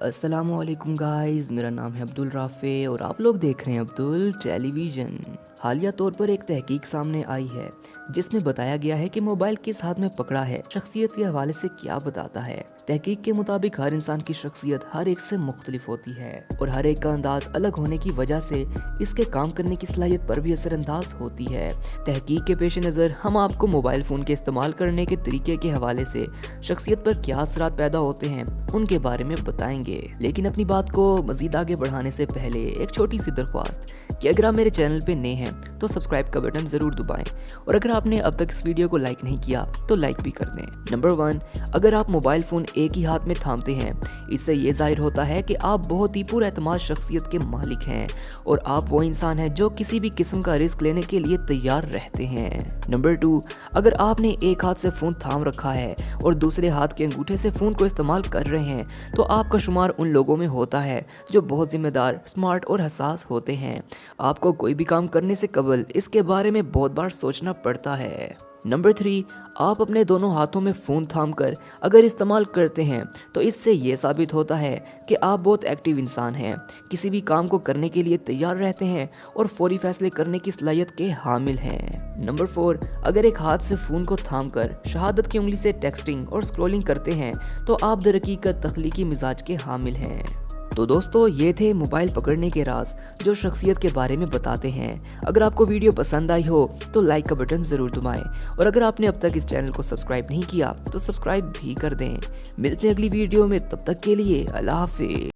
अस्सलाम वालेकुम गाइस, मेरा नाम है अब्दुल राफ़े और आप लोग देख रहे हैं अब्दुल टेलीविज़न। हालिया तौर पर एक तहकीक सामने आई है जिसमें बताया गया है कि मोबाइल किस हाथ में पकड़ा है शख्सियत के हवाले से क्या बताता है। तहकीक के मुताबिक हर इंसान की शख्सियत हर एक से मुख्तलिफ होती है और हर एक का अंदाज अलग होने की वजह से इसके काम करने की सलाहियत पर भी असरअंदाज होती है। तहकीक के पेश नज़र हम आपको मोबाइल फ़ोन के इस्तेमाल करने के तरीके के हवाले से शख्सियत पर क्या असरात पैदा होते हैं उनके बारे में बताएंगे। लेकिन अपनी बात को मजीद आगे बढ़ाने से पहले एक छोटी सी दरख्वास्त कि अगर आप मेरे चैनल पे नए हैं तो सब्सक्राइब का बटन ज़रूर दबाएं और अगर आपने अब तक इस वीडियो को लाइक नहीं किया तो लाइक भी कर दें। नंबर 1, अगर आप मोबाइल फ़ोन एक ही हाथ में थामते हैं इससे ये जाहिर होता है कि आप बहुत ही पुरएतमाद शख्सियत के मालिक हैं और आप वो इंसान हैं जो किसी भी किस्म का रिस्क लेने के लिए तैयार रहते हैं। नंबर 2, अगर आपने एक हाथ से फ़ोन थाम रखा है और दूसरे हाथ के अंगूठे से फ़ोन को इस्तेमाल कर रहे हैं तो आपका शुमार उन लोगों में होता है जो बहुत जिम्मेदार, स्मार्ट और हसास होते हैं। आपको कोई भी काम करने से कबल इसके बारे में बहुत बार सोचना पड़ता है। नंबर 3, आप अपने दोनों हाथों में फ़ोन थामकर अगर इस्तेमाल करते हैं तो इससे ये साबित होता है कि आप बहुत एक्टिव इंसान हैं, किसी भी काम को करने के लिए तैयार रहते हैं और फौरी फैसले करने की सलाहियत के हामिल हैं। नंबर 4, अगर एक हाथ से फ़ोन को थामकर शहादत की उंगली से टेक्सटिंग और स्क्रॉलिंग करते हैं तो आप दरहकीकत तख्लीकी मिजाज के हामिल हैं। तो दोस्तों, ये थे मोबाइल पकड़ने के राज जो शख्सियत के बारे में बताते हैं। अगर आपको वीडियो पसंद आई हो तो लाइक का बटन ज़रूर दबाएं और अगर आपने अब तक इस चैनल को सब्सक्राइब नहीं किया तो सब्सक्राइब भी कर दें। मिलते हैं अगली वीडियो में, तब तक के लिए अल्लाह हाफिज़।